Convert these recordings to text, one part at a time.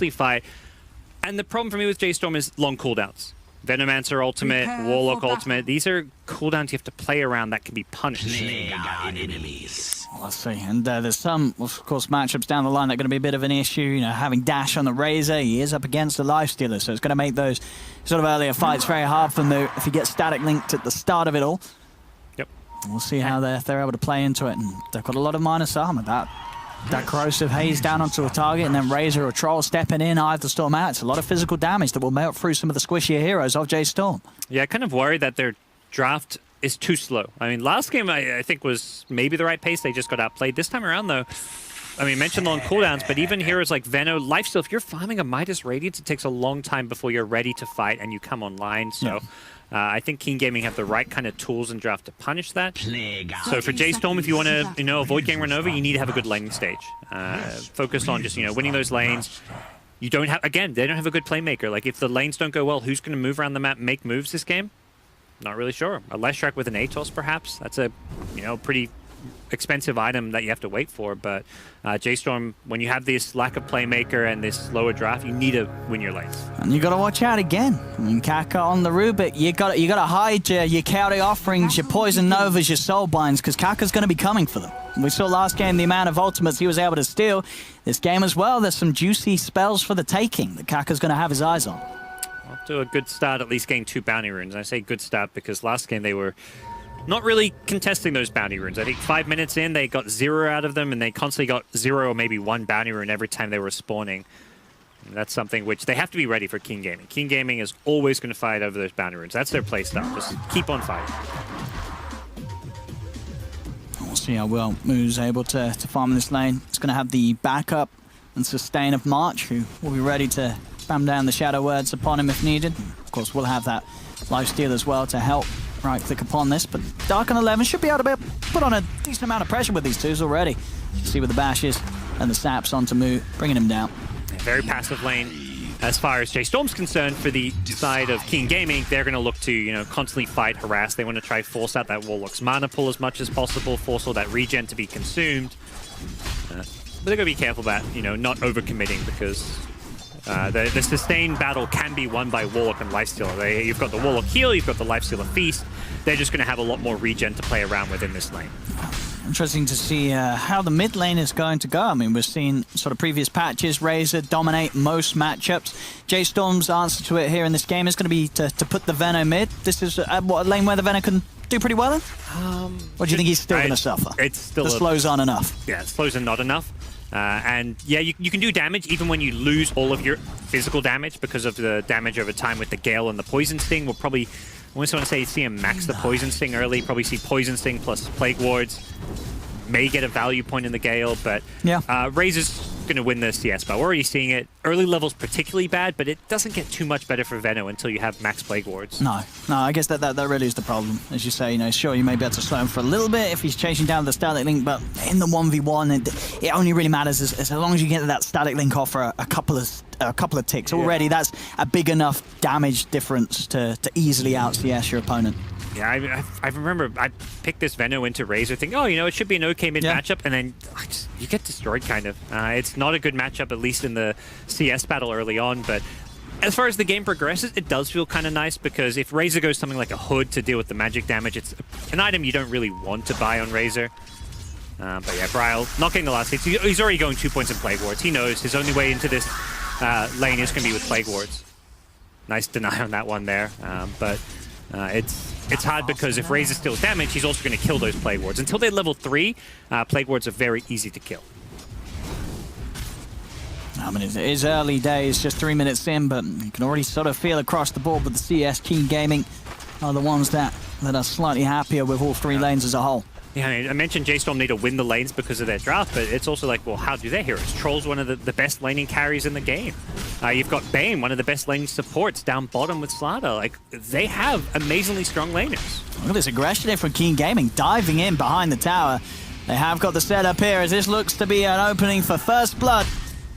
fight. And the problem for me with J.Storm is long cooldowns. Venomancer ultimate, Warlock ultimate. These are cooldowns you have to play around that can be punished. Well, let's see. And there's some, of course, matchups down the line that are going to be a bit of an issue. You know, having Dash on the Razor, he is up against the Lifestealer, so it's going to make those sort of earlier fights very hard for him if he gets static linked at the start of it all. Yep. We'll see how they're able to play into it. And they've got a lot of minus armor. That corrosive haze down onto a target, and then Razor or Troll stepping in, Eye of the Storm out. It's a lot of physical damage that will melt through some of the squishier heroes of J.Storm. Yeah, I kind of worry that their draft is too slow. I mean, last game I think was maybe the right pace. They just got outplayed. This time around, though, I mean, mentioned long cooldowns, but even heroes like Veno, Lifesteal, if you're farming a Midas Radiance, it takes a long time before you're ready to fight and you come online. So I think Keen Gaming have the right kind of tools and draft to punish that. So for J.Storm, if you want to, avoid getting run over, you need to have a good laning stage. Focus on just, winning those lanes. You don't have, again, they don't have a good playmaker. Like, if the lanes don't go well, who's going to move around the map, make moves this game? Not really sure. A Leshrac with an Atos, perhaps? That's a, pretty expensive item that you have to wait for, but J.Storm, when you have this lack of playmaker and this slower draft, you need to win your lanes. And you got to watch out again. I mean, Kaka on the Rubik, you got to hide your Chaotic Offerings, your Poison Novas, your Soul Binds, because Kaka's going to be coming for them. We saw last game the amount of ultimates he was able to steal. This game as well, there's some juicy spells for the taking that Kaka's going to have his eyes on. Off to a good start, at least getting 2 bounty runes. I say good start because last game they were not really contesting those bounty runes. I think 5 minutes in, they got 0 out of them, and they constantly got 0 or maybe 1 bounty rune every time they were spawning. And that's something which they have to be ready for King Gaming. King Gaming is always going to fight over those bounty runes. That's their playstyle. Just keep on fighting. We'll see how well Moo's able to farm in this lane. It's going to have the backup and sustain of March, who will be ready to spam down the Shadow Words upon him if needed. Of course, we'll have that Lifesteal as well to help right-click upon this, but Dark on 11 should be able to put on a decent amount of pressure with these twos already. See with the bashes and the saps onto Moo, bringing him down. Very passive lane. As far as J.Storm's concerned, for the side of King Gaming, they're going to look to, constantly fight, harass. They want to try force out that Warlock's mana pull as much as possible, force all that regen to be consumed. But they're going to be careful about, not overcommitting, because the sustained battle can be won by Warlock and Lifestealer. You've got the Warlock heal, you've got the Lifestealer feast. They're just going to have a lot more regen to play around with in this lane. Interesting to see how the mid lane is going to go. I mean, we've seen sort of previous patches, Razor dominate most matchups. J.Storm's answer to it here in this game is going to be to put the Veno mid. This is a lane where the Veno can do pretty well in? Or do you think he's still going to suffer? It's still... The slows aren't enough. Yeah, slows are not enough. And yeah, you can do damage even when you lose all of your physical damage because of the damage over time with the Gale and the Poison Sting. We'll probably, I almost want to say, see him max the Poison Sting early. Probably see Poison Sting plus Plague Wards. May get a value point in the Gale, but yeah. Razor's going to win the CS, but we're already seeing it. Early level's particularly bad, but it doesn't get too much better for Veno until you have max Plague Wards. No, I guess that really is the problem. As you say, sure, you may be able to slow him for a little bit if he's chasing down the static link, but in the 1v1, it only really matters as long as you get that static link off for a couple of ticks. Already, that's a big enough damage difference to easily out-CS your opponent. Yeah, I remember I picked this Veno into Razor thinking, oh, it should be an okay mid matchup, and then you get destroyed, kind of. It's not a good matchup, at least in the CS battle early on, but as far as the game progresses, it does feel kind of nice, because if Razor goes something like a Hood to deal with the magic damage, it's an item you don't really want to buy on Razor. But yeah, Bryle not getting the last hits. He's already going 2 points in Plague Wards. He knows his only way into this lane is going to be with Plague Wards. Nice deny on that one there, but it's hard because if Razor steals damage, he's also going to kill those Plague Wards. Until they're level 3, Plague Wards are very easy to kill. I mean, it is early days, just 3 minutes in, but you can already sort of feel across the board with the CS Keen Gaming are the ones that are slightly happier with all 3 lanes as a whole. Yeah, I mentioned J.Storm need to win the lanes because of their draft, but it's also like, well, how do their heroes? Troll's one of the best laning carries in the game. You've got Bane, one of the best laning supports down bottom with Slaughter. Like, they have amazingly strong laners. Look at this aggression here from Keen Gaming, diving in behind the tower. They have got the setup here as this looks to be an opening for First Blood,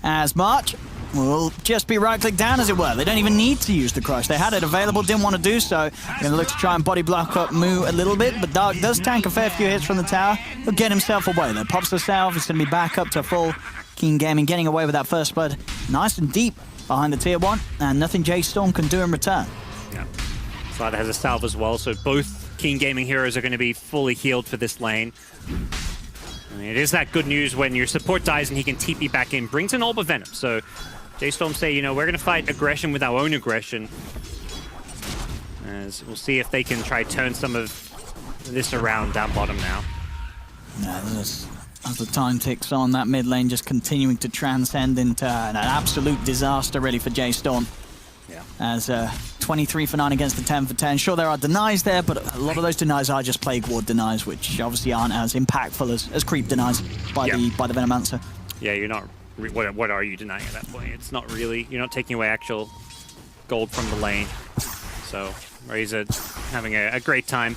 as March will just be right-click down, as it were. They don't even need to use the Crush. They had it available, didn't want to do so. They're going to look to try and body block up Moo a little bit, but Dark does tank a fair few hits from the tower. He'll get himself away, though. Pops the salve, he's going to be back up to full. Keen Gaming getting away with that First Blood nice and deep behind the tier 1, and nothing J.Storm can do in return. Yeah. Slider has a salve as well, so both Keen Gaming heroes are going to be fully healed for this lane. I mean, it is that good news when your support dies and he can TP back in. Brings an Orb of Venom, so J.Storm say, you know, we're going to fight aggression with our own aggression. As we'll see if they can try turn some of this around down bottom now. Yeah, as the time ticks on, that mid lane just continuing to transcend into an absolute disaster really for J.Storm. Yeah. As 23 for 9 against the 10 for 10. Sure, there are denies there, but a lot of those denies are just Plague Ward denies, which obviously aren't as impactful as creep denies by the Venomancer. Yeah, you're not. What are you denying at that point? It's not really. You're not taking away actual gold from the lane. So Razor having a great time,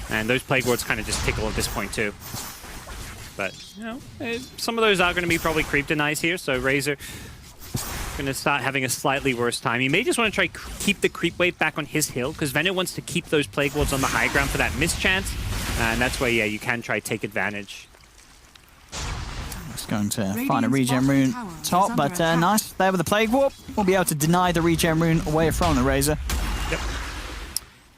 and those Plague Wards kind of just tickle at this point too. But you know, some of those are going to be probably creep denies here. So Razor going to start having a slightly worse time. He may just want to try keep the creep wave back on his hill, because Veno wants to keep those Plague Wards on the high ground for that mischance, and that's where, yeah, you can try take advantage. It's going to find a regen rune top, but nice there with the Plague Warp. We'll be able to deny the regen rune away from the Razor. Yep.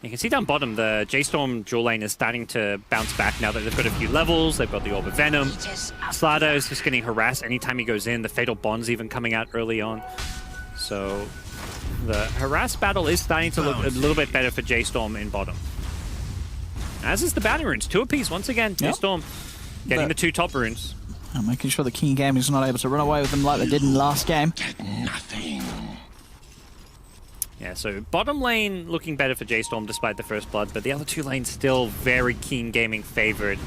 You can see down bottom, the J.Storm dual lane is starting to bounce back now that they've got a few levels. They've got the Orb of Venom. Slada is just getting harassed anytime he goes in. The Fatal Bond's even coming out early on. So the harass battle is starting to look a little bit better for J.Storm in bottom. As is the bounty runes. 2 apiece once again. J.Storm getting the 2 top runes. And making sure the Keen Gaming is not able to run away with them like they did in the last game. Nothing. Yeah, so bottom lane looking better for J.Storm despite the first blood, but the other 2 lanes still very Keen Gaming favored.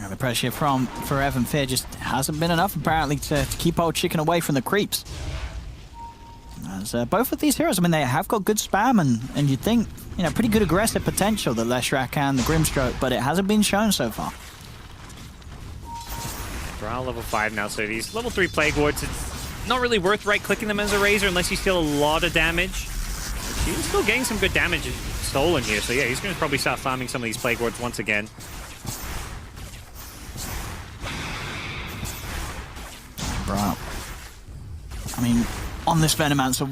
And the pressure from Forev and Fear just hasn't been enough apparently to keep old Chicken away from the creeps. As both of these heroes, I mean, they have got good spam and you'd think, you know, pretty good aggressive potential, the Leshrac and the Grimstroke, but it hasn't been shown so far. Drow level 5 now, so these level 3 Plague Wards, it's not really worth right-clicking them as a Razor unless you steal a lot of damage. But he's still getting some good damage stolen here, so yeah, he's going to probably start farming some of these Plague Wards once again. Right. I mean, on this Venomancer,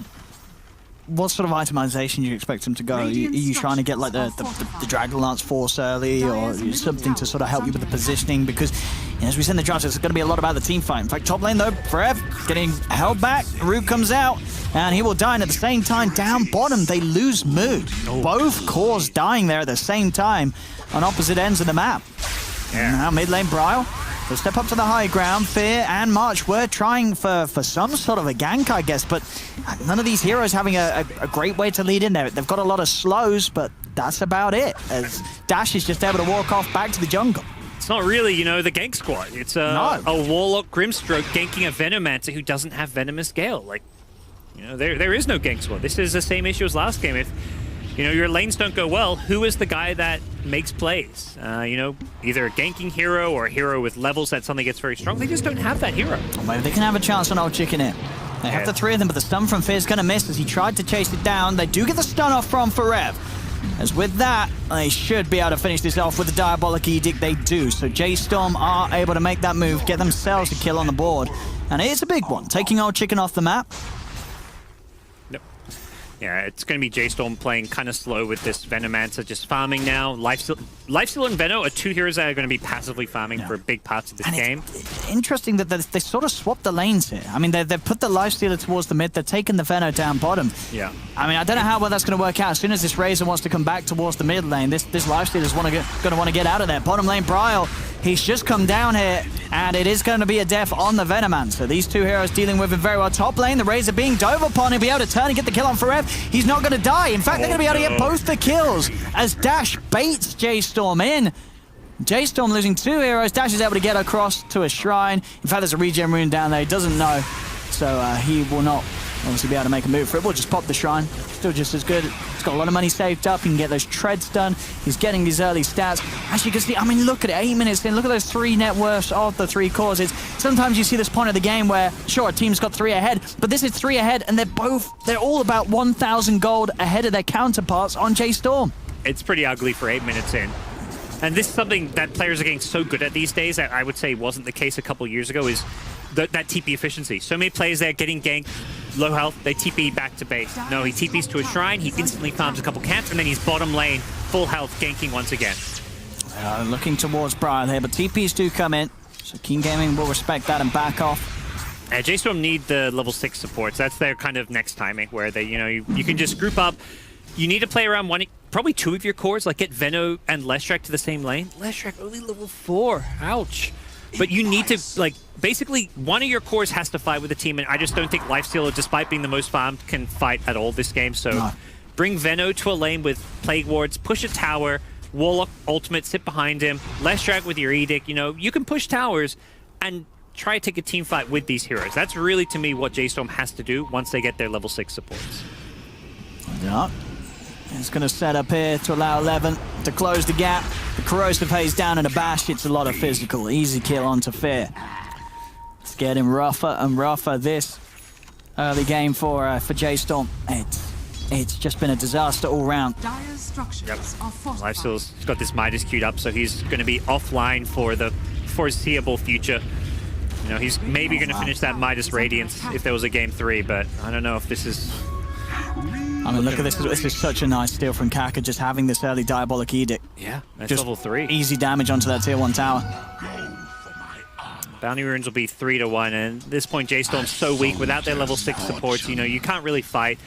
what sort of itemization do you expect him to go? Are you trying to get like the Dragonlance Force early, or something to sort of help you with the positioning? Because, you know, as we said in the draft, it's going to be a lot about the team fight. In fact, top lane though, Forev getting held back. Root comes out, and he will die. And at the same time, down bottom, they lose mood. Both cores dying there at the same time on opposite ends of the map. Yeah. Now mid lane, Bryle. They'll step up to the high ground. Fear and March were trying for some sort of a gank, I guess, but none of these heroes having a great way to lead in there. They've got a lot of slows, but that's about it, as Dash is just able to walk off back to the jungle. It's not really, you know, the gank squad. It's a Warlock Grimstroke ganking a Venomancer who doesn't have Venomous Gale. Like, you know, there is no gank squad. This is the same issue as last game. If, you know, your lanes don't go well, who is the guy that makes plays? You know, either a ganking hero or a hero with levels that suddenly gets very strong. They just don't have that hero. Well, maybe they can have a chance on old Chicken here. They have the 3 of them, but the stun from Fear's going to miss as he tried to chase it down. They do get the stun off from Forev. As with that, they should be able to finish this off with the Diabolic Edict. They do. So J.Storm are able to make that move, get themselves a kill on the board. And it is a big one, taking old Chicken off the map. Yeah, it's going to be J.Storm playing kind of slow with this Venomancer, just farming now. Lifesteal and Veno are 2 heroes that are going to be passively farming for big parts of this game. It's interesting that they sort of swapped the lanes here. I mean, they've put the Lifestealer towards the mid, they're taking the Veno down bottom. Yeah. I mean, I don't know how well that's going to work out. As soon as this Razor wants to come back towards the mid lane, this Lifestealer's going to want to get out of there. Bottom lane, Bryle, he's just come down here, and it is going to be a death on the Venomancer. These 2 heroes dealing with him very well. Top lane, the Razor being dove upon. He'll be able to turn and get the kill on Forev. He's not going to die. In fact, they're going to be able to get both the kills as Dash baits J.Storm in. J.Storm losing 2 heroes. Dash is able to get across to a shrine. In fact, there's a regen rune down there. He doesn't know, so he will not obviously be able to make a move for it. We'll just pop the shrine. Still just as good. He's got a lot of money saved up. He can get those treads done. He's getting these early stats. As you can see, I mean, look at it. 8 minutes in. Look at those 3 net worths of the 3 causes. Sometimes you see this point of the game where, sure, a team's got 3 ahead, but this is 3 ahead, and they're all about 1,000 gold ahead of their counterparts on J.Storm. It's pretty ugly for 8 minutes in. And this is something that players are getting so good at these days that I would say wasn't the case a couple years ago, is that TP efficiency. So many players there getting ganked, low health, they TP back to base. No, he TPs to a shrine, he instantly farms a couple camps, and then he's bottom lane, full health, ganking once again. Looking towards Brian here, but TPs do come in, so Keen Gaming will respect that and back off. J.Storm need the level 6 supports. That's their kind of next timing, where they, you can just group up. You need to play around probably 2 of your cores, like get Veno and Leshrac to the same lane. Leshrac only level 4, ouch. But you need to, like, basically one of your cores has to fight with the team, and I just don't think Lifestealer, despite being the most farmed, can fight at all this game. So bring Veno to a lane with Plague Wards, push a tower, Warlock ultimate, sit behind him, Leshrac with your Edict. You can push towers and try to take a team fight with these heroes. That's really, to me, what J.Storm has to do once they get their level 6 supports. Yeah. It's going to set up here to allow 11 to close the gap. The Corrosive Haze down in a bash. It's a lot of physical. Easy kill onto Fear. It's getting rougher and rougher this early game for J.Storm. It's just been a disaster all round. Yep. Lifesteal's got this Midas queued up, so he's going to be offline for the foreseeable future. He's maybe going to finish that Midas Radiance if there was a game 3, but I don't know if this is... I mean, look at this. This is such a nice steal from Kaka, just having this early Diabolic Edict. Yeah, that's just level 3. Easy damage onto that tier 1 tower. Bounty runes will be 3-1, and at this point, J.Storm's so weak. Without their level 6 supports, you can't really fight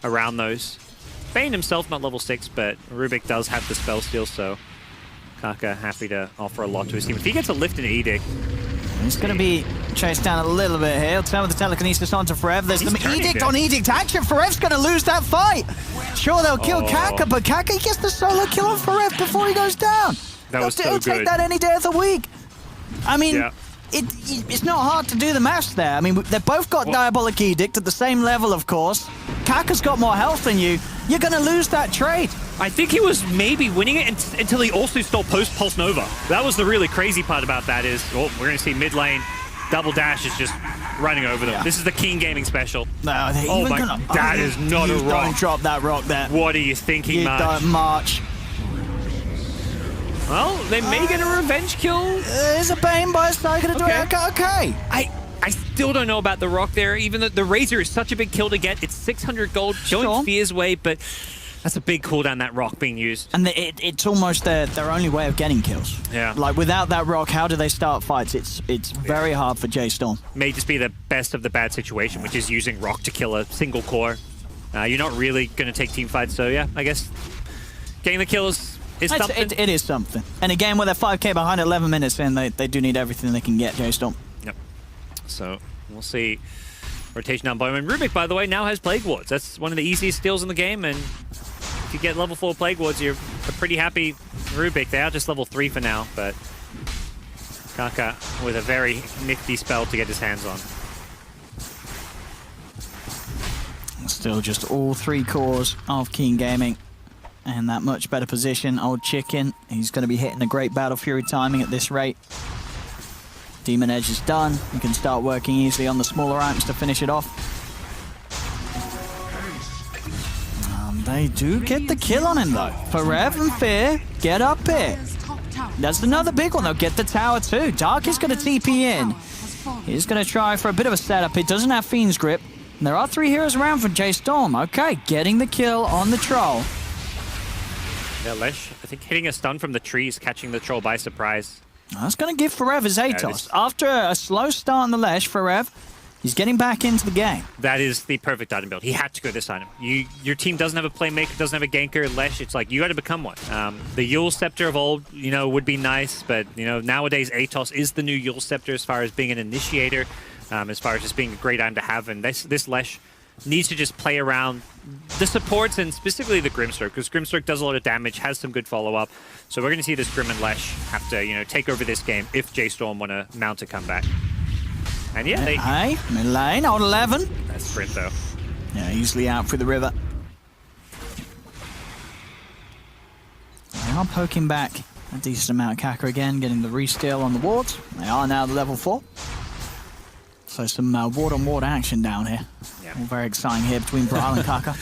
around those. Bane himself not level 6, but Rubik does have the spell steal, so Kaka happy to offer a lot to his team. If he gets a lift in Edict... He's going to be chased down a little bit here. He'll turn with the telekinesis onto Forever. There's the Edict on Edict action. Forev's going to lose that fight. Sure, they'll kill Kaka, but Kaka gets the solo kill on Forev before he goes down. That was so He'll good. take that any day of the week. I mean, it's not hard to do the maths there. I mean, they've both got Diabolic Edict at the same level, of course. Kaka's got more health than you. You're going to lose that trade. I think he was maybe winning it until he also stole Pulse Nova. That was the really crazy part about that is, we're going to see mid lane, Double Dash is just running over them. Yeah. This is the Keen Gaming special. No, that is not a rock. Don't drop that rock there. What are you thinking, March? Don't march. Well, they may get a revenge kill. There's a Bane by side, going to do it. Okay. I still don't know about the rock there, even though the Razor is such a big kill to get. It's 600 gold, going Fear's way, but that's a big cooldown, that rock being used. And it's almost their only way of getting kills. Yeah. Like, without that rock, how do they start fights? It's very hard for J.Storm. May just be the best of the bad situation, which is using rock to kill a single core. You're not really going to take team fights, so yeah, I guess getting the kills is something. It is something. And again, with their 5k behind 11 minutes in, they do need everything they can get, J.Storm. Yep. So we'll see. Rotation down bottom. And Rubik, by the way, now has Plague Wards. That's one of the easiest steals in the game, and if you get level 4 Plague Wards, you're a pretty happy Rubik. They are just level 3 for now, but Kaka with a very nifty spell to get his hands on. Still just all 3 cores of Keen Gaming and that much better position. Old Chicken, he's going to be hitting a great Battle Fury timing at this rate. Demon Edge is done. You can start working easily on the smaller items to finish it off. They do get the kill on him, though. Forev and Fear, get up here. That's another big one, though. Get the tower, too. Dark is going to TP in. He's going to try for a bit of a setup. He doesn't have Fiend's Grip. And there are 3 heroes around for J.Storm. Okay, getting the kill on the Troll. Yeah, Lesh, I think hitting a stun from the trees, catching the Troll by surprise. That's going to give Forev his Atos. After a slow start on the Lesh, Forev, he's getting back into the game. That is the perfect item build. He had to go this item. Your team doesn't have a playmaker, doesn't have a ganker. Lesh, it's like, you got to become one. The Yule Scepter of old, would be nice, but, nowadays Atos is the new Yule Scepter as far as being an initiator, as far as just being a great item to have. And this Lesh needs to just play around the supports and specifically the Grimstroke, because Grimstroke does a lot of damage, has some good follow-up. So we're going to see this Grim and Lesh have to, take over this game if J.Storm want to mount a comeback. And yeah, Hey, mid lane, on 11. That's sprint, though. Yeah, easily out through the river. They are poking back a decent amount of Kaka again, getting the re-steal on the wards. They are now the level 4. So some ward-on-ward action down here. Yeah. All very exciting here between Brawl and Kaka.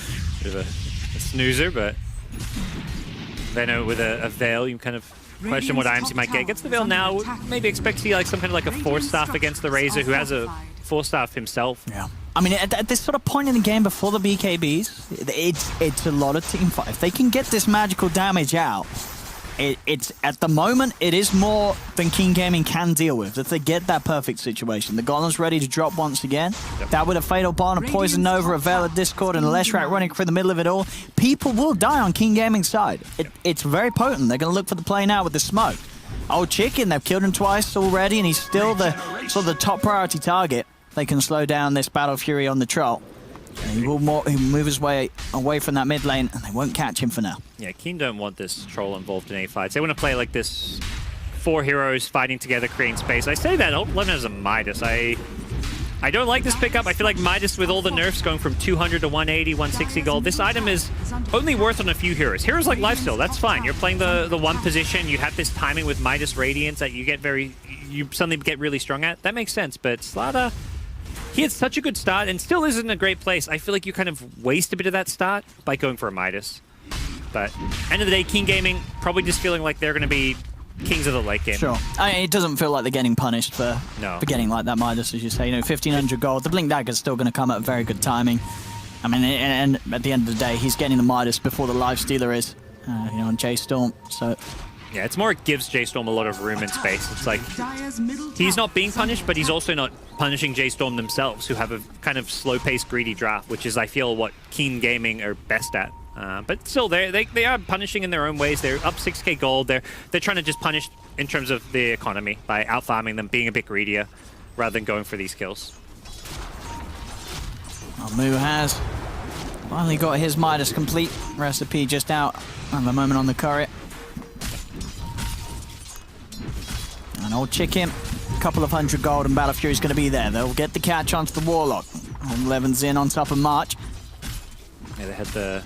Bit of a snoozer, but Veno with a Veil, you kind of Question what items he might get. Gets the Veil now. Maybe expect to see like some kind of like a Force Staff against the Razor, who has a Force Staff himself. Yeah. I mean, at this sort of point in the game before the BKBs, it's a lot of team fight. If they can get this magical damage out, it's at the moment, it is more than King Gaming can deal with. If they get that perfect situation, the Golem's ready to drop once again. Yep. That with a Fatal Bond, a Poison Nova, a Veil of Discord, and a Leshrac running through the middle of it all, people will die on King Gaming's side. It's very potent. They're going to look for the play now with the smoke. Old Chicken, they've killed him twice already, and he's still the sort of the top priority target. They can slow down this Battle Fury on the Troll. He will move his way away from that mid lane, and they won't catch him for now. Yeah, Keen don't want this Troll involved in any fights. They want to play like this 4 heroes fighting together, creating space. I say that, Ult 11 has a Midas. I don't like this pickup. I feel like Midas, with all the nerfs going from 200 to 180, 160 gold, this item is only worth on a few heroes. Heroes like Lifesteal, that's fine. You're playing the one position, you have this timing with Midas Radiance that you suddenly get really strong at. That makes sense, but Slaughter, he had such a good start and still is in a great place. I feel like you kind of waste a bit of that start by going for a Midas. But end of the day, King Gaming probably just feeling like they're going to be kings of the late game. Sure. I mean, it doesn't feel like they're getting punished for getting like that Midas, as you say. You know, 1,500 gold. The Blink Dagger's still going to come at very good timing. I mean, and at the end of the day, he's getting the Midas before the Lifestealer is, you know, on J.Storm. So yeah, it's more it gives J.Storm a lot of room and space. It's like he's not being punished, but he's also not punishing J.Storm themselves, who have a kind of slow-paced, greedy draft, which is, I feel, what Keen Gaming are best at. But still, they are punishing in their own ways. They're up 6k gold. They're trying to just punish in terms of the economy by out-farming them, being a bit greedier, rather than going for these kills. Well, Mu has finally got his Midas complete. Recipe just out at the moment on the Courier. An Old Chicken, a couple of 100 gold, and Battle Fury's going to be there. They'll get the catch onto the Warlock. 11's in on top of March. Yeah, they had the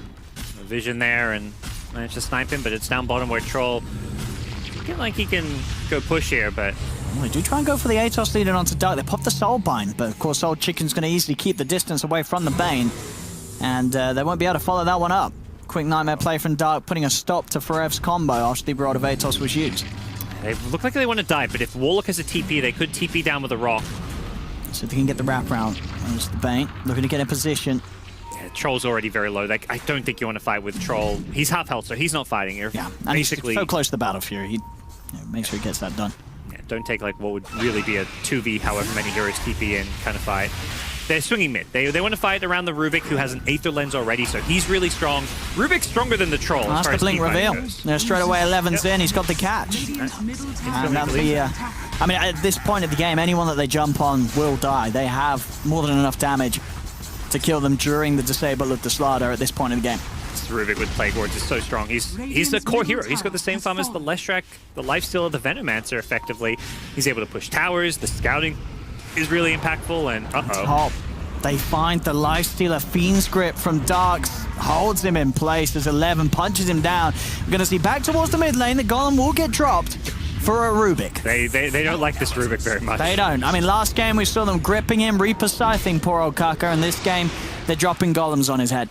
vision there and managed to snipe him, but it's down bottom where Troll looking like he can go push here, but well, they do try and go for the Atos leading onto Dark. They pop the Soulbind, but of course Old Chicken's going to easily keep the distance away from the Bane, and they won't be able to follow that one up. Quick Nightmare play from Dark, putting a stop to Forev's combo after the Rod of Atos was used. They look like they want to die, but if Warlock has a TP, they could TP down with a rock. So they can get the wraparound. There's the Bane, looking to get in position. Yeah, Troll's already very low. Like, I don't think you want to fight with Troll. He's half health, so he's not fighting. You're yeah, and basically he's so close to the Battle Fury. He make sure he gets that done. Yeah, don't take like what would really be a 2v, however many heroes TP in kind of fight. They're swinging mid. They want to fight around the Rubik, who has an Aether Lens already, so he's really strong. Rubik's stronger than the Troll. That's the Blink reveal. Straight away, 11's in. He's got the catch. Right. And that's the, I mean, at this point of the game, anyone that they jump on will die. They have more than enough damage to kill them during the disable of the Slaughter at this point of the game. This Rubik with Plague Wards is so strong. He's a core hero. He's got the same farm as the Leshrac, the Lifesteal of the Venomancer, effectively. He's able to push towers. The scouting is really impactful, and Top. They find the Lifestealer Fiend's Grip from Darks, holds him in place as 11 punches him down. We're going to see back towards the mid lane. The Golem will get dropped for a Rubik. They don't like this Rubik very much. They don't. I mean, last game we saw them gripping him, Reaper Scything poor old Kaka, and this game they're dropping Golems on his head.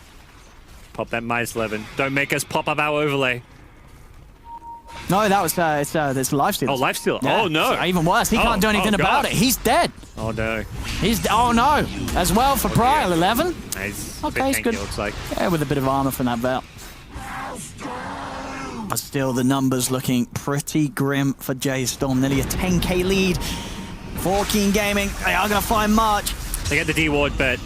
Pop that Mice 11. Don't make us pop up our overlay. No, that was it's Lifesteal. Oh, Lifesteal. Yeah. Oh no. So even worse. He can't do anything about it. He's dead. Oh no. Oh no. As well for Prior 11. He's okay, he's good. Looks like. Yeah, with a bit of armor from that Veil. But still, the numbers looking pretty grim for J.Storm. Nearly a 10k lead for Keen Gaming. They are going to find March. They get the D-Ward, but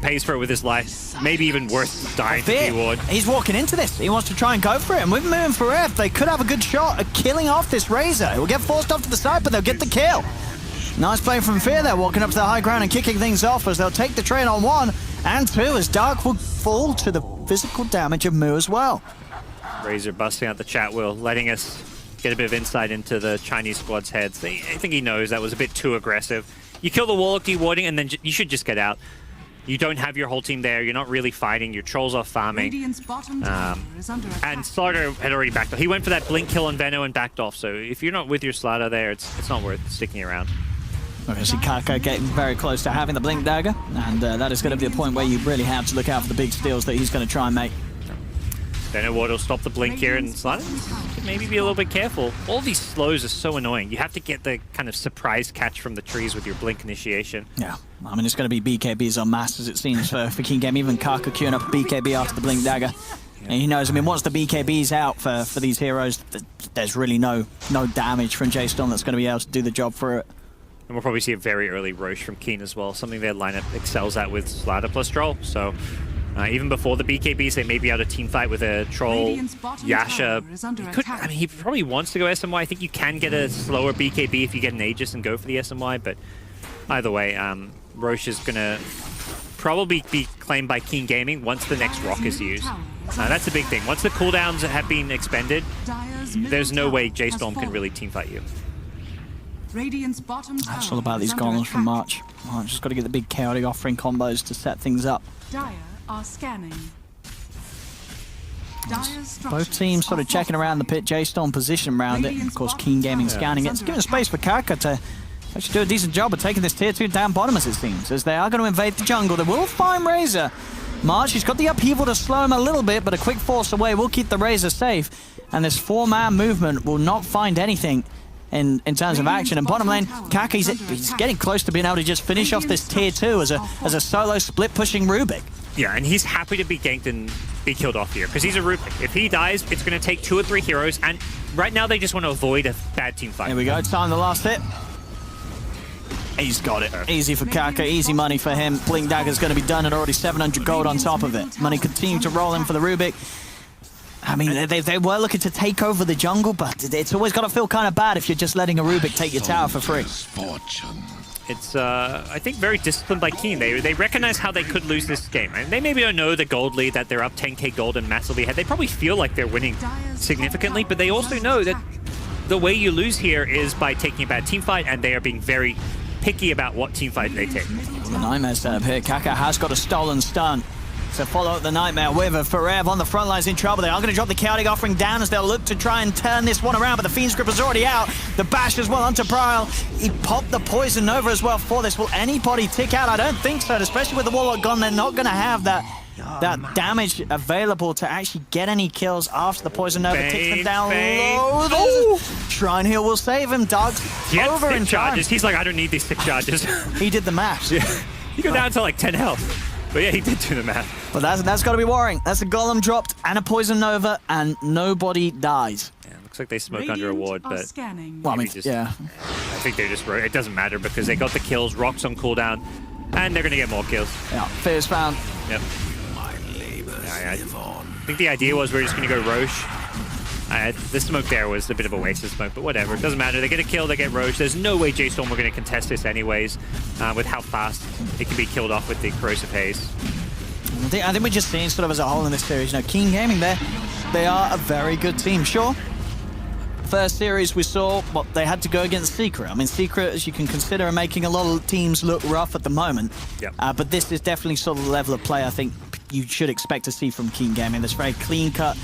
pays for it with his life. Maybe even worth dying to D-Ward. He's walking into this. He wants to try and go for it. And with moving for F, they could have a good shot at killing off this Razor. It will get forced off to the side, but they'll get the kill. Nice play from Fear there, walking up to the high ground and kicking things off as they'll take the trade on 1 and 2 as Dark will fall to the physical damage of Mu as well. Razor busting out the chat wheel, letting us get a bit of insight into the Chinese squad's heads. I think he knows that was a bit too aggressive. You kill the Warlock dewarding and then you should just get out. You don't have your whole team there. You're not really fighting. Your Trolls off farming. And Slaughter had already backed off. He went for that blink kill on Veno and backed off. So if you're not with your Slaughter there, it's not worth sticking around. Obviously, Kako getting very close to having the Blink Dagger, and that is going to be a point where you really have to look out for the big steals that he's going to try and make. Veno Ward will stop the blink here, and Slaughter maybe be a little bit careful. All these slows are so annoying. You have to get the kind of surprise catch from the trees with your blink initiation. Yeah, I mean, it's going to be BKBs en masse, as it seems, for King Game. Even Kaka queuing up a BKB after the blink dagger. And he knows, I mean, once the BKB's out for these heroes, there's really no damage from J.Storm that's going to be able to do the job for it. And we'll probably see a very early Roche from Keen as well, something their lineup excels at with Slider plus Troll. So even before the BKBs, they may be able to team fight with a Troll, Yasha. He probably wants to go SMY. I think you can get a slower BKB if you get an Aegis and go for the SMY, but either way, Roche is going to probably be claimed by Keen Gaming once the next rock is used. That's the big thing. Once the cooldowns have been expended, there's no way J.Storm can really team fight you. That's all about these golems from March. March just got to get the big chaotic offering combos to set things up. Dire are scanning. Both teams sort of checking around the pit. J.Storm position around it. And of course, Keen Gaming scanning it. It's giving space for Kaka to actually do a decent job of taking this tier 2 down bottom, as it seems, as they are going to invade the jungle. They will find Razor. March, he's got the upheaval to slow him a little bit, but a quick force away will keep the Razor safe. And this 4-man movement will not find anything in terms of action. And bottom lane, Kaka, he's getting close to being able to just finish off this tier 2 as a solo split pushing Rubik. Yeah, and he's happy to be ganked and be killed off here, because he's a Rubik. If he dies, it's going to take 2 or 3 heroes, and right now they just want to avoid a bad team fight. Here we go, time the last hit. He's got it. Easy for Kaka, easy money for him. Blink Dagger's going to be done at already 700 gold on top of it. Money continue to roll in for the Rubik. I mean, they were looking to take over the jungle, but it's always got to feel kind of bad if you're just letting a Rubik take your tower for free. It's, I think, very disciplined by Keen. They recognize how they could lose this game. And they maybe don't know the gold lead, that they're up 10k gold and massively ahead. They probably feel like they're winning significantly, but they also know that the way you lose here is by taking a bad team fight, and they are being very picky about what team fight they take. The Nightmare setup here. Kaka has got a stolen stun. So follow up the Nightmare with a Forev on the front lines in trouble. They are going to drop the Chaotic Offering down as they'll look to try and turn this one around, but the Fiend's Grip is already out. The Bash as well onto Prile. He popped the Poison Nova as well for this. Will anybody tick out? I don't think so, especially with the Warlock gone. They're not going to have that damage available to actually get any kills after the Poison Nova ticks them down low. Shrine Heal will save him. Dogs over in charges. He's like, I don't need these 6 charges. He did the math. Yeah. You go down to like 10 health. But yeah, he did do the math. But that's got to be worrying. That's a Golem dropped and a Poison Nova, and nobody dies. Yeah, looks like they smoke under a ward, but well, I mean, yeah. I think they just it doesn't matter because they got the kills, Rock's on cooldown, and they're gonna get more kills. Yeah, Fear's found. Yep. I think the idea was we're just gonna go Roche. The smoke there was a bit of a waste of smoke, but whatever. It doesn't matter. They get a kill, they get Roche. There's no way J.Storm were going to contest this anyways, with how fast it can be killed off with the Corrosive Haze. I think we're just seeing sort of as a whole in this series, you know, Keen Gaming there, they are a very good team. Sure, first series we saw, well, they had to go against Secret. I mean, Secret, as you can consider, are making a lot of teams look rough at the moment. Yep. But this is definitely sort of the level of play I think you should expect to see from Keen Gaming. This very clean-cut,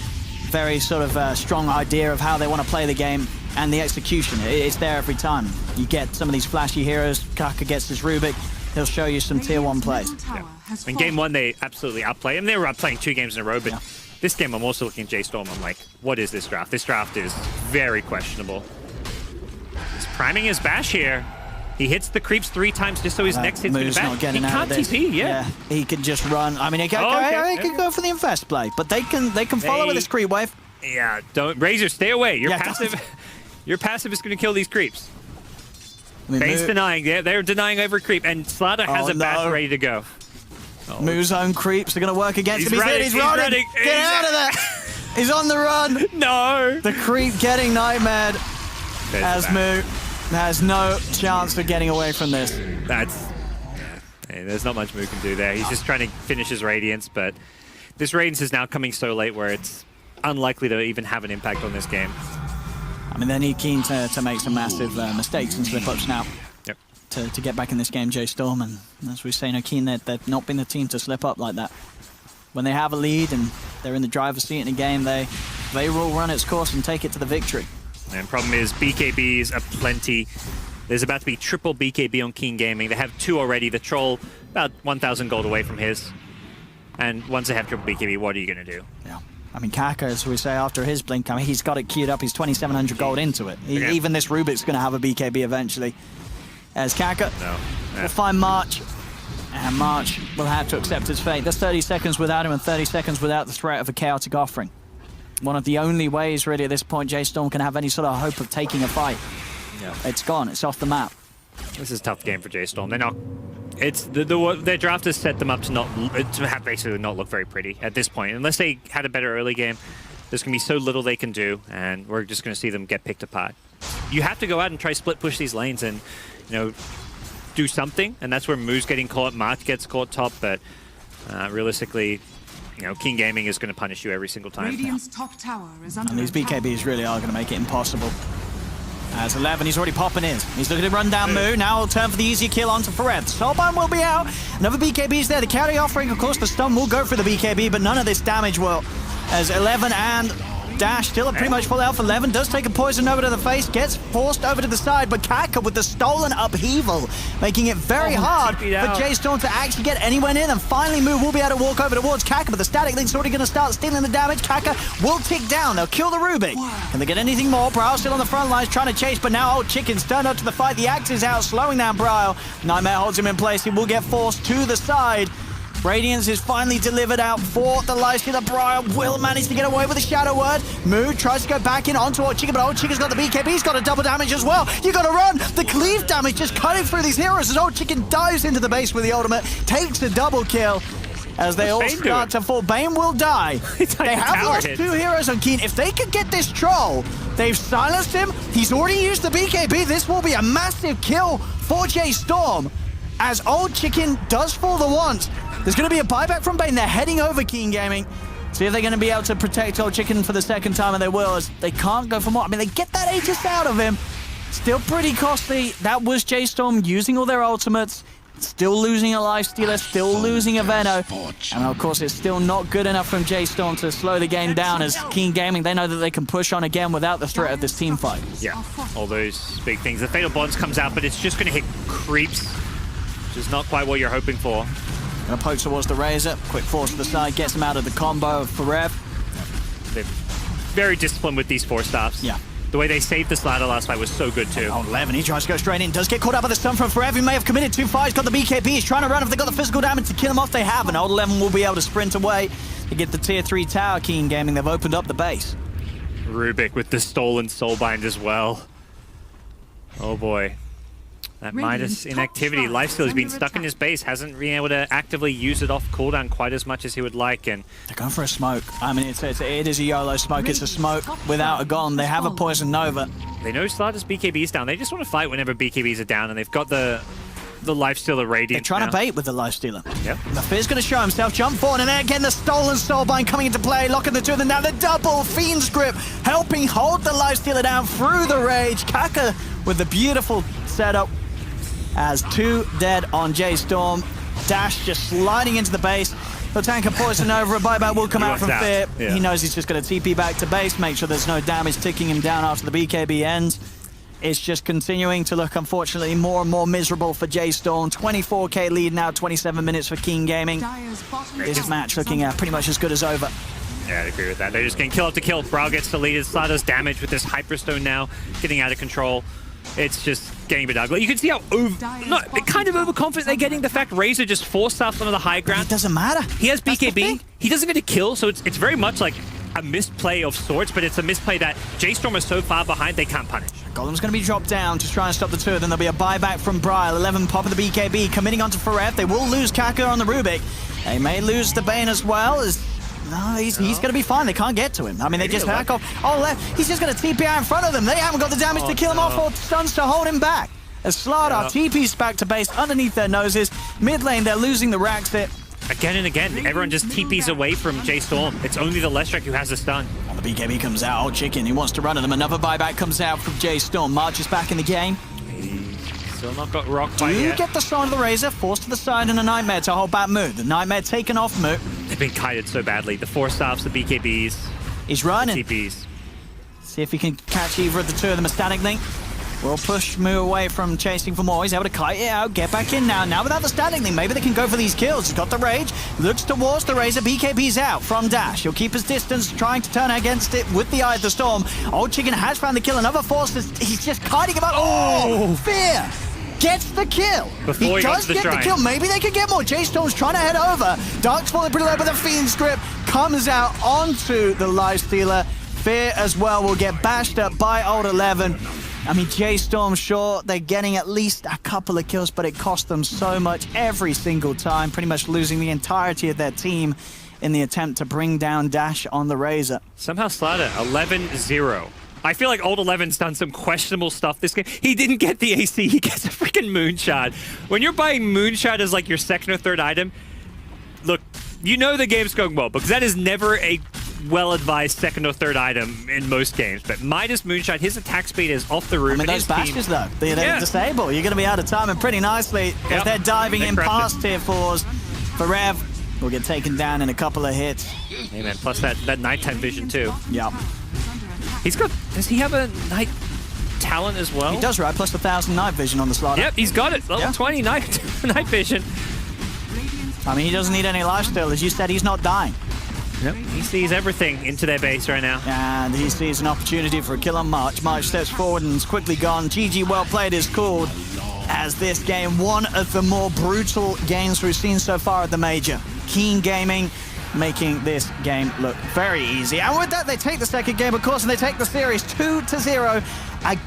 very sort of strong idea of how they want to play the game, and the execution, it's there every time. You get some of these flashy heroes, Kaka gets his Rubik, he'll show you some tier 1 plays. Yeah. In game 1, they absolutely outplay him. They were outplaying 2 games in a row, but this game I'm also looking at J.Storm, I'm like, what is this draft? This draft is very questionable. He's priming his Bash here. He hits the creeps 3 times just so his next hit's going to bash. He can't TP, yeah. He can just run. I mean, he can go for the Infest play, but they can follow with this creep wave. Yeah, don't Razor, stay away. Your passive, your passive is going to kill these creeps. Base denying. They're denying every creep, and Slaughter has a bash ready to go. Moo's own creeps are going to work against him. He's running. Get out of there. He's on the run. No. The creep getting nightmared as Moo has no chance of getting away from this. There's not much Moo can do there. He's just trying to finish his Radiance, but this Radiance is now coming so late where it's unlikely to even have an impact on this game. I mean, they need Keen to make some massive mistakes and slip-ups now to get back in this game, J.Storm. And as we say, you know, Keen, they've not been the team to slip up like that. When they have a lead and they're in the driver's seat in a game, they will run its course and take it to the victory. And problem is, BKBs are plenty. There's about to be triple BKB on Keen Gaming. They have 2 already. The Troll, about 1,000 gold away from his. And once they have triple BKB, what are you going to do? Yeah. I mean, Kaka, as we say, after his blink, I mean, he's got it queued up. He's 2,700 gold into it. Okay. Even this Rubik's going to have a BKB eventually. As Kaka will find March, and March will have to accept his fate. There's 30 seconds without him and 30 seconds without the threat of a chaotic offering. One of the only ways, really, at this point, J.Storm can have any sort of hope of taking a fight. Yeah. It's gone. It's off the map. This is a tough game for J.Storm. They're not. It's their draft has set them up to have basically not look very pretty at this point. Unless they had a better early game, there's going to be so little they can do, and we're just going to see them get picked apart. You have to go out and try split push these lanes and, you know, do something, and that's where Moo's getting caught, March gets caught top, but realistically, you know, King Gaming is going to punish you every single time. Radiant's top tower is under And these BKBs really are going to make it impossible. As 11, he's already popping in. He's looking to run down Moo. Now he'll turn for the easier kill onto Forev. Soulbind will be out. Another BKB's there. The carry offering, of course, the stun will go for the BKB, but none of this damage will. As 11 and Dash still at pretty much full health. 11 does take a poison over to the face, gets forced over to the side, but Kaka with the stolen upheaval, making it very hard for J.Storm to actually get anyone in, and finally Moo will be able to walk over towards Kaka, but the static link's already going to start stealing the damage. Kaka will tick down. They'll kill the Rubik. Can they get anything more? Bryle still on the front lines trying to chase, but now Old Chicken's turned up to the fight. The axe is out, slowing down Bryle. Nightmare holds him in place. He will get forced to the side. Radiance is finally delivered out for the lifestealer. Bryle will manage to get away with a Shadow Word. Moo tries to go back in onto Old Chicken, but Old Chicken's got the BKB. He's got a double damage as well. You got to run. The cleave damage just cutting through these heroes as Old Chicken dives into the base with the ultimate, takes a double kill. As they all start to fall. Bane will die. They have lost 2 heroes on Keen. If they could get this troll, they've silenced him. He's already used the BKB. This will be a massive kill for J.Storm. As Old Chicken does fall the once. There's going to be a buyback from Bane. They're heading over Keen Gaming. See if they're going to be able to protect Old Chicken for the second time, and they will, as they can't go for more. I mean, they get that Aegis out of him. Still pretty costly. That was J.Storm using all their ultimates. Still losing a Lifestealer, still losing a Veno. And of course, it's still not good enough from J.Storm to slow the game down, as Keen Gaming, they know that they can push on again without the threat of this team fight. Yeah, all those big things. The Fatal Bonds comes out, but it's just going to hit creeps, which is not quite what you're hoping for. Gonna poke towards the Razor. Quick force to the side, gets him out of the combo for Rev. They're very disciplined with these 4 stops. Yeah. The way they saved this ladder last fight was so good too. Oh, 11, he tries to go straight in. Does get caught up by the stun from Forever. He may have committed too far. He's got the BKB. He's trying to run. If they got the physical damage to kill him off, they have. And Old 11 will be able to sprint away to get the tier 3 tower. Keen Gaming, they've opened up the base. Rubik with the stolen Soulbind as well. Oh boy. That Midas inactivity. Lifesteal has been stuck in his base, hasn't been able to actively use it off cooldown quite as much as he would like. And they're going for a smoke. I mean, it is a YOLO smoke. It's a smoke without a gun. They have a Poison Nova. They know Slaughter's BKB's down. They just want to fight whenever BKBs are down, and they've got the Lifestealer Radiant. They're trying to bait with the Lifestealer. Yep. The Fear's going to show himself. Jump forward, and then again the stolen Soulbind coming into play, locking the two of them down. The double Fiend's Grip helping hold the Lifestealer down through the Rage. Kaka with the beautiful setup. As 2 dead on J.Storm. Dash just sliding into the base. The tank of Poison over. A buyback will come out from Fear. Yeah. He knows he's just going to TP back to base, make sure there's no damage ticking him down after the BKB ends. It's just continuing to look, unfortunately, more and more miserable for J.Storm. 24k lead now, 27 minutes for King Gaming. This match looking pretty much as good as over. Yeah, I'd agree with that. They're just getting kill after kill. Bryle gets deleted. Slaughter's damage with this Hyperstone now, getting out of control. It's just getting a bit ugly. You can see how kind of overconfident they're getting. The fact Razor just 4-stuffs onto the high ground. It doesn't matter. He has BKB. He doesn't get a kill, so it's very much like a misplay of sorts, but it's a misplay that J.Storm is so far behind they can't punish. Golem's going to be dropped down to try and stop the two of them. There'll be a buyback from Bryle. 11 popping the BKB, committing onto Forev. They will lose Kaka on the Rubik. They may lose the Bane as well. No, he's going to be fine. They can't get to him. I mean, they just hack off. Oh, left. He's just going to TP out in front of them. They haven't got the damage to kill him off or stuns to hold him back. As Slaughter TP's back to base underneath their noses. Mid lane, they're losing the Raxit. Again and again, everyone just TPs away from J.Storm. It's only the Leshrac who has the stun. And the BKB comes out. Old Chicken, he wants to run at them. Another buyback comes out from J.Storm. March is back in the game. Still not got rocked by yet. Get the sign of the Razor, forced to the side and a Nightmare to hold back Moo. The Nightmare taken off Moo. They've been kited so badly. The 4-stops, the BKBs. He's running. The TPs. See if he can catch either of the two of them. A static link. will push Moo away from chasing for more. He's able to kite it out, get back in now. Now without the standing thing, maybe they can go for these kills. He's got the Rage, looks towards the Razor. BKB's out from Dash. He'll keep his distance, trying to turn against it with the Eye of the Storm. Old Chicken has found the kill. Another Force, he's just kiting him up. Oh, Fear gets the kill. Before he does get the kill. Maybe they could get more. J.Storm's trying to head over. Dark's falling pretty low, but the Fiend's grip comes out onto the Lifestealer. Fear as well will get bashed up by Old 11. I mean, J.Storm, sure, they're getting at least a couple of kills, but it cost them so much every single time, pretty much losing the entirety of their team in the attempt to bring down Dash on the Razor. Somehow Slaughter, 11-0. I feel like Old 11's done some questionable stuff this game. He didn't get the AC, he gets a freaking Moonshot. When you're buying Moonshot as like your second or third item, look, you know the game's going well, because that is never a well-advised second or third item in most games. But Midas Moonshot, his attack speed is off the roof. I mean, those bashes, though, they're disable. You're going to be out of time, and pretty nicely, if they're diving in past tier 4s, for Rev will get taken down in a couple of hits. Hey, man, plus that nighttime vision, too. Yep. He's got... Does he have a night talent as well? He does, right? Plus 1,000 night vision on the slot. Yep, he's got it. Level 20 night vision. I mean, he doesn't need any lifesteal. As you said, he's not dying. Yep. He sees everything into their base right now. And he sees an opportunity for a kill on March. March steps forward and is quickly gone. GG well played is called as this game, one of the more brutal games we've seen so far at the Major. Keen Gaming making this game look very easy. And with that, they take the second game, of course, and they take the series 2-0 again.